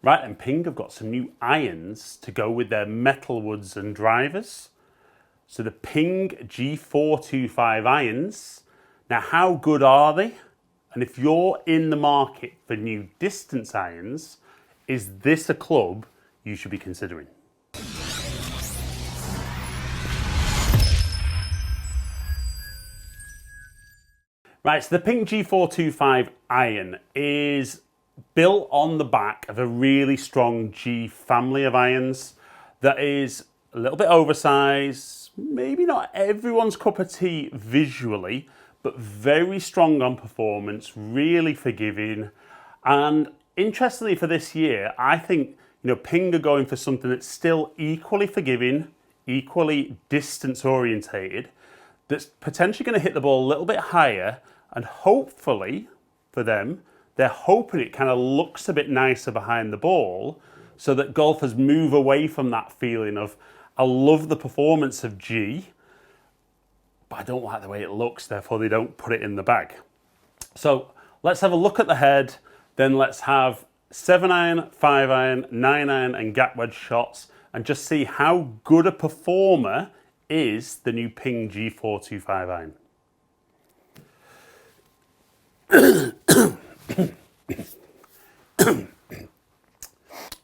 Right, and Ping have got some new irons to go with their metal woods and drivers. So the Ping G425 irons. Now, how good are they? And if you're in the market for new distance irons, is this a club you should be considering? Right, so the Ping G425 iron is built on the back of a really strong G family of irons that is a little bit oversized, maybe not everyone's cup of tea visually, but very strong on performance, really forgiving. And interestingly for this year, I think Ping are going for something that's still equally forgiving, equally distance orientated, that's potentially going to hit the ball a little bit higher, and hopefully for them, they're hoping it kind of looks a bit nicer behind the ball so that golfers move away from that feeling of, I love the performance of G, but I don't like the way it looks, therefore they don't put it in the bag. So let's have a look at the head, then let's have 7-iron, 5-iron, 9-iron and gap wedge shots and just see how good a performer is the new Ping G425 iron.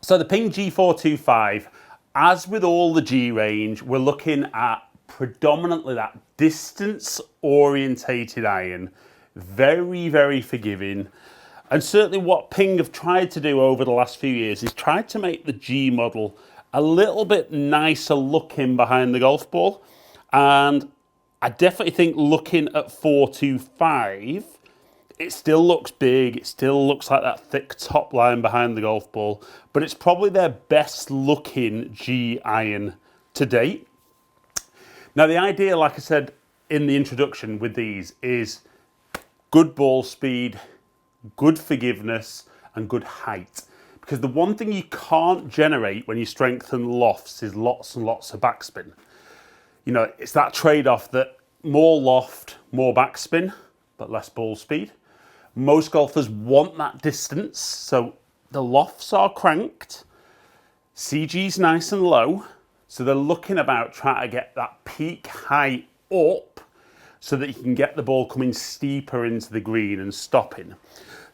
So the Ping G425, as with all the G range, we're looking at predominantly that distance orientated iron, very, very forgiving. And certainly what Ping have tried to do over the last few years is tried to make the G model a little bit nicer looking behind the golf ball. And I definitely think looking at 425, it still looks big, it still looks like that thick top line behind the golf ball, but it's probably their best looking G iron to date. Now the idea, like I said in the introduction with these, is good ball speed, good forgiveness, and good height. Because the one thing you can't generate when you strengthen lofts is lots and lots of backspin. It's that trade-off that more loft, more backspin, but less ball speed. Most golfers want that distance, so the lofts are cranked, CG's nice and low, so they're looking about trying to get that peak height up so that you can get the ball coming steeper into the green and stopping.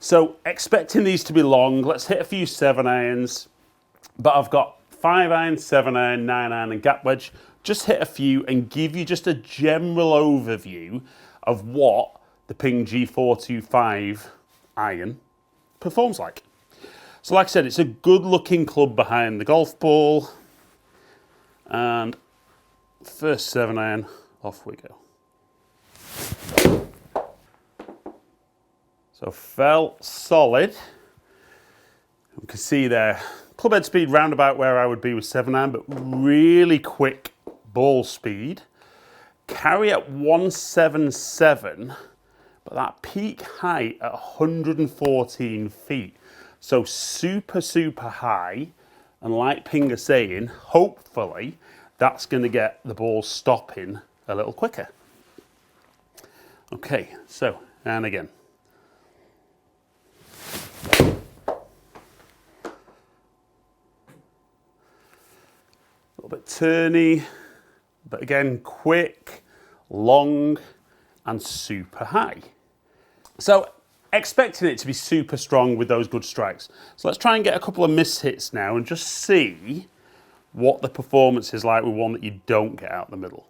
So expecting these to be long, let's hit a few 7-irons, but I've got 5-iron, 7-iron, 9-iron and gap wedge. Just hit a few and give you just a general overview of what the Ping G425 iron performs like. So like I said, it's a good looking club behind the golf ball. And first 7-iron, off we go. So felt solid. You can see there, club head speed round about where I would be with 7-iron, but really quick ball speed. Carry at 177, but that peak height at 114 feet. So super, super high. And like Ping are saying, hopefully that's going to get the ball stopping a little quicker. Okay, so, and again. A little bit turny, but again, quick, long, and super high. So, expecting it to be super strong with those good strikes. So let's try and get a couple of miss hits now and just see what the performance is like with one that you don't get out the middle.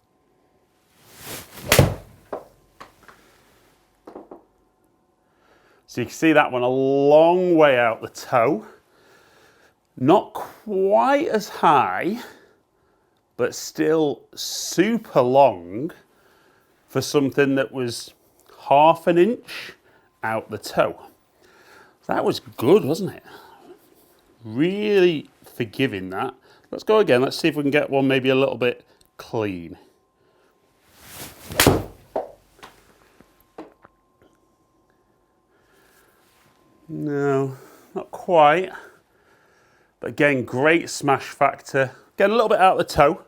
So you can see that one a long way out the toe. Not quite as high, but still super long for something that was half an inch out the toe. That was good, wasn't it? Really forgiving that. Let's go again. Let's see if we can get one maybe a little bit clean. No, not quite. But again, great smash factor. Again, a little bit out the toe.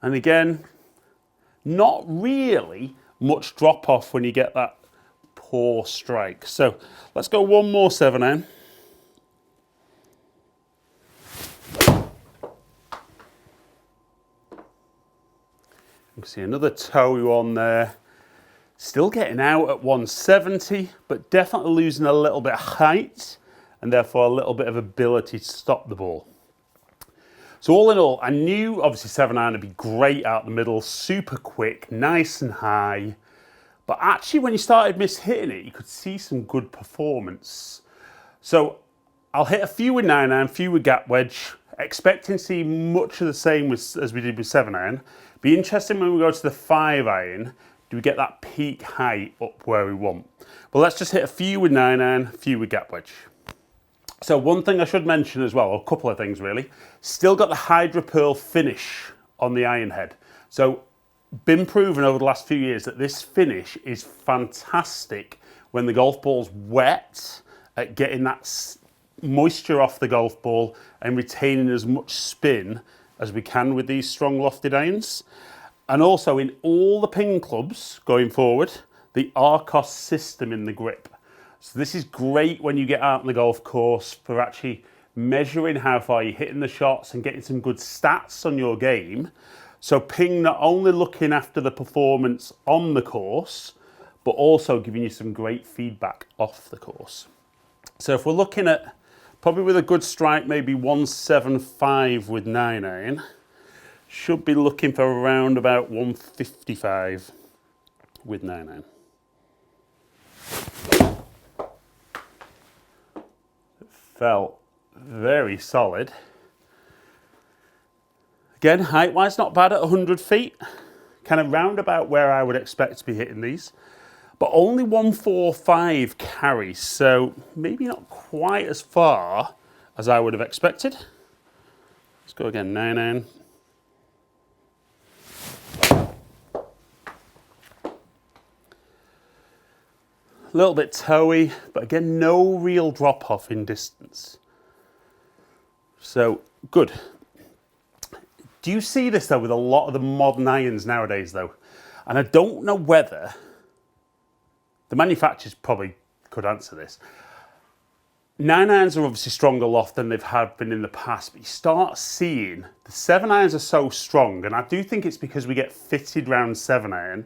And again, not really much drop off when you get that poor strike. So let's go one more 7-iron. You can see another toe on there. Still getting out at 170, but definitely losing a little bit of height and therefore a little bit of ability to stop the ball. So all in all, I knew obviously 7-iron would be great out the middle, super quick, nice and high. But actually when you started mishitting it, you could see some good performance. So I'll hit a few with 9-iron, a few with gap wedge, expecting to see much of the same as we did with 7-iron. Be interesting when we go to the 5-iron, do we get that peak height up where we want? But let's just hit a few with 9-iron, a few with gap wedge. So one thing I should mention as well, or a couple of things really, still got the Hydro Pearl finish on the iron head. So been proven over the last few years that this finish is fantastic when the golf ball's wet at getting that moisture off the golf ball and retaining as much spin as we can with these strong lofted irons. And also in all the Ping clubs going forward, the Arcos system in the grip. So this is great when you get out on the golf course for actually measuring how far you're hitting the shots and getting some good stats on your game. So Ping not only looking after the performance on the course, but also giving you some great feedback off the course. So if we're looking at, probably with a good strike, maybe 175 with 9-iron, should be looking for around about 155 with 9-iron. Felt very solid. Again, height-wise, not bad at 100 feet. Kind of round about where I would expect to be hitting these. But only 145 carry, so maybe not quite as far as I would have expected. Let's go again, 9-iron. A little bit toey, but again, no real drop off in distance. So, good. Do you see this though with a lot of the modern irons nowadays though? And I don't know whether, the manufacturers probably could answer this. 9-irons are obviously stronger loft than they've had been in the past, but you start seeing the 7-irons are so strong, and I do think it's because we get fitted round 7-iron.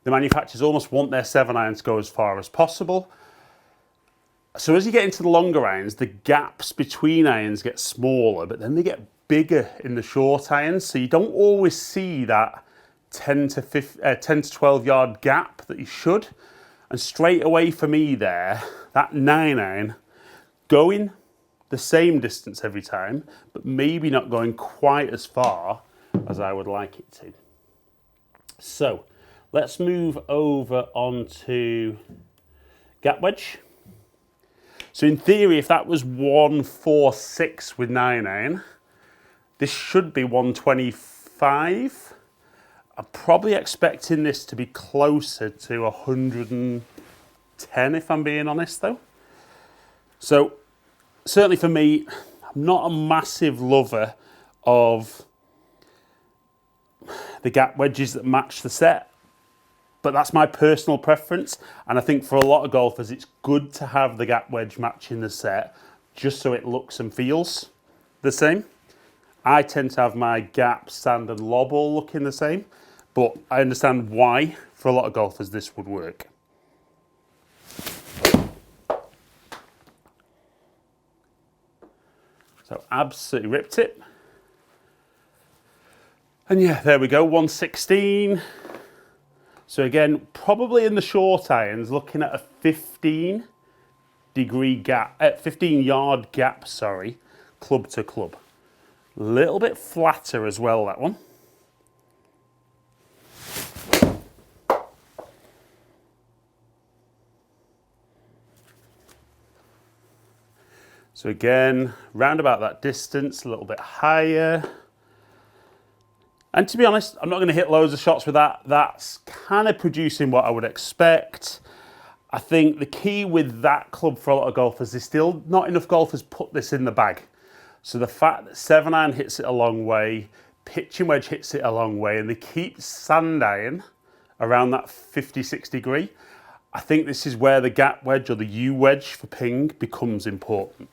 The manufacturers almost want their 7-iron to go as far as possible. So as you get into the longer irons, the gaps between irons get smaller, but then they get bigger in the short irons. So you don't always see that 10 to 12 yard gap that you should. And straight away for me there, that 9-iron going the same distance every time, but maybe not going quite as far as I would like it to. So let's move over onto gap wedge. So in theory, if that was 146 with 9-iron, this should be 125. I'm probably expecting this to be closer to 110 if I'm being honest though. So certainly for me, I'm not a massive lover of the gap wedges that match the set. But that's my personal preference, and I think for a lot of golfers it's good to have the gap wedge matching the set just so it looks and feels the same. I tend to have my gap, sand and lob all looking the same, but I understand why for a lot of golfers this would work. So absolutely ripped it. And yeah, there we go, 116. So again, probably in the short irons, looking at a 15 yard gap, club to club. A little bit flatter as well, that one. So again, round about that distance, a little bit higher. And to be honest, I'm not going to hit loads of shots with that. That's kind of producing what I would expect. I think the key with that club for a lot of golfers is still not enough golfers put this in the bag. So the fact that 7-iron hits it a long way, pitching wedge hits it a long way, and they keep sand iron around that 56 degree, I think this is where the gap wedge or the U wedge for Ping becomes important.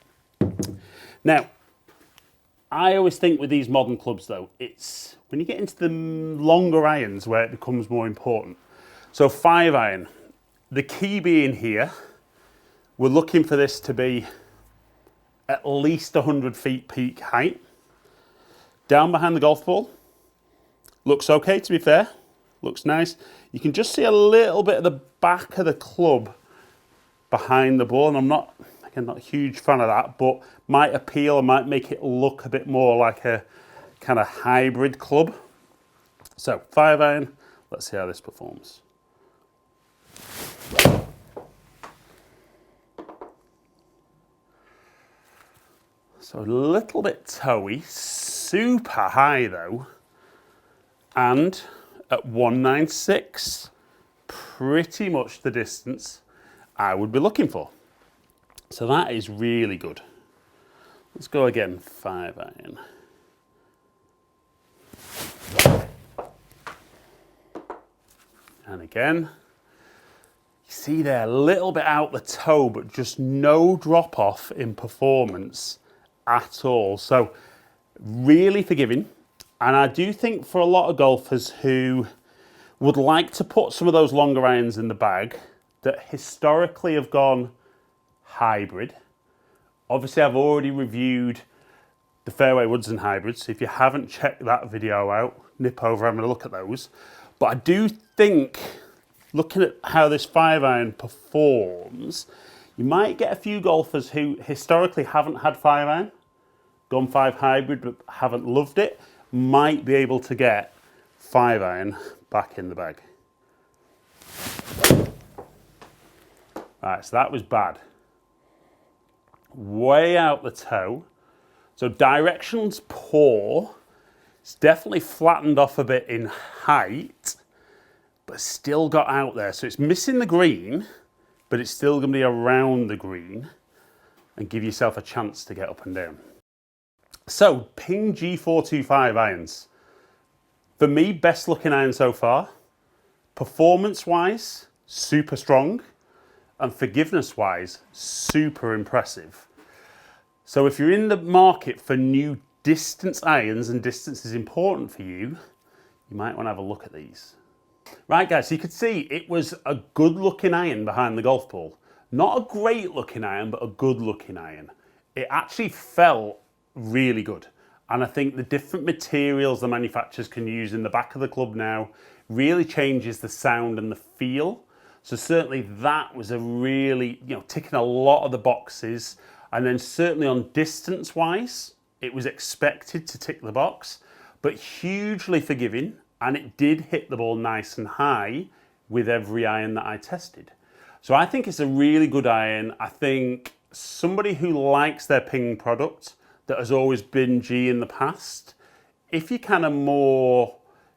Now, I always think with these modern clubs though, it's when you get into the longer irons where it becomes more important. So 5 iron, the key being here, we're looking for this to be at least 100 feet peak height. Down behind the golf ball, looks okay to be fair, looks nice. You can just see a little bit of the back of the club behind the ball, and I'm not a huge fan of that, but might appeal and might make it look a bit more like a kind of hybrid club. So 5 iron, let's see how this performs. So a little bit toey, super high though, and at 196, pretty much the distance I would be looking for. So that is really good. Let's go again, 5 iron. And again, you see there, a little bit out the toe, but just no drop off in performance at all. So really forgiving. And I do think for a lot of golfers who would like to put some of those longer irons in the bag that historically have gone hybrid. Obviously, I've already reviewed the fairway woods and hybrids. So if you haven't checked that video out, nip over, I'm going to look at those. But I do think, looking at how this 5 iron performs, you might get a few golfers who historically haven't had 5 iron, gone 5 hybrid but haven't loved it, might be able to get 5 iron back in the bag. Right, so that was bad. Way out the toe. So direction's poor. It's definitely flattened off a bit in height, but still got out there. So it's missing the green, but it's still going to be around the green and give yourself a chance to get up and down. So Ping G425 irons. For me, best looking iron so far. Performance wise, super strong. And forgiveness wise, super impressive. So if you're in the market for new distance irons, and distance is important for you, you might want to have a look at these. Right guys, so you could see it was a good looking iron behind the golf ball. Not a great looking iron, but a good looking iron. It actually felt really good. And I think the different materials the manufacturers can use in the back of the club now really changes the sound and the feel. So certainly that was a really, ticking a lot of the boxes. And then certainly on distance wise, it was expected to tick the box, but hugely forgiving. And it did hit the ball nice and high with every iron that I tested. So I think it's a really good iron. I think somebody who likes their Ping product that has always been G in the past, if you're kind of more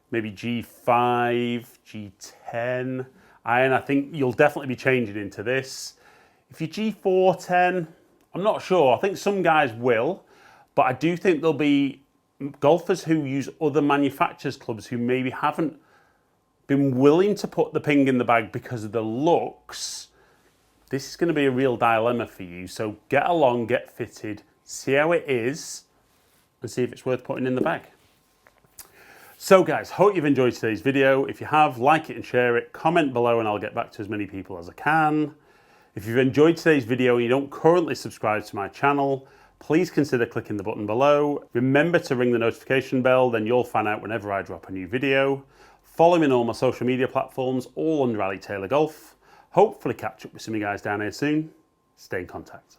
maybe G5, G10 iron, I think you'll definitely be changing into this. If you're G410, I'm not sure. I think some guys will, but I do think there'll be golfers who use other manufacturers' clubs who maybe haven't been willing to put the Ping in the bag because of the looks. This is going to be a real dilemma for you. So get along, get fitted, see how it is, and see if it's worth putting in the bag. So guys, hope you've enjoyed today's video. If you have, like it and share it, comment below and I'll get back to as many people as I can. If you've enjoyed today's video and you don't currently subscribe to my channel, please consider clicking the button below. Remember to ring the notification bell, then you'll find out whenever I drop a new video. Follow me on all my social media platforms, all under Ali Taylor Golf. Hopefully catch up with some of you guys down here soon. Stay in contact.